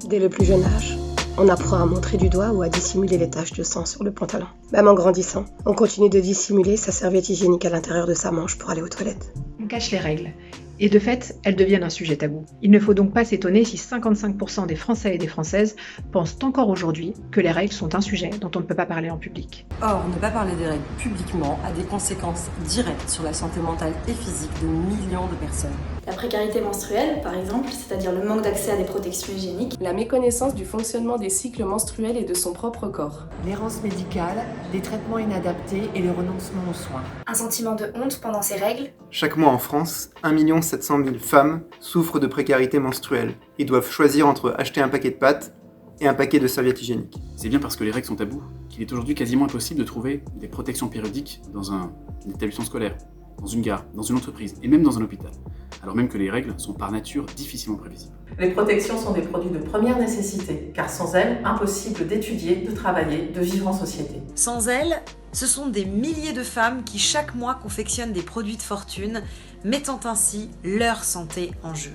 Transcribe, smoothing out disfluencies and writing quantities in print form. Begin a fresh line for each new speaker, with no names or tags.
Dès le plus jeune âge, on apprend à montrer du doigt ou à dissimuler les taches de sang sur le pantalon. Même en grandissant, on continue de dissimuler sa serviette hygiénique à l'intérieur de sa manche pour aller aux toilettes.
On cache les règles. Et de fait, elles deviennent un sujet tabou. Il ne faut donc pas s'étonner si 55% des Français et des Françaises pensent encore aujourd'hui que les règles sont un sujet dont on ne peut pas parler en public.
Or, ne pas parler des règles publiquement a des conséquences directes sur la santé mentale et physique de millions de personnes.
La précarité menstruelle, par exemple, c'est-à-dire le manque d'accès à des protections hygiéniques.
La méconnaissance du fonctionnement des cycles menstruels et de son propre corps.
L'errance médicale, des traitements inadaptés et le renoncement aux soins.
Un sentiment de honte pendant ces règles.
Chaque mois en France, 1 700 000 femmes souffrent de précarité menstruelle et doivent choisir entre acheter un paquet de pâtes et un paquet de serviettes hygiéniques.
C'est bien parce que les règles sont tabous qu'il est aujourd'hui quasiment impossible de trouver des protections périodiques dans un établissement scolaire, dans une gare, dans une entreprise et même dans un hôpital, alors même que les règles sont par nature difficilement prévisibles.
Les protections sont des produits de première nécessité, car sans elles, impossible d'étudier, de travailler, de vivre en société.
Sans elles, ce sont des milliers de femmes qui chaque mois confectionnent des produits de fortune, mettant ainsi leur santé en jeu.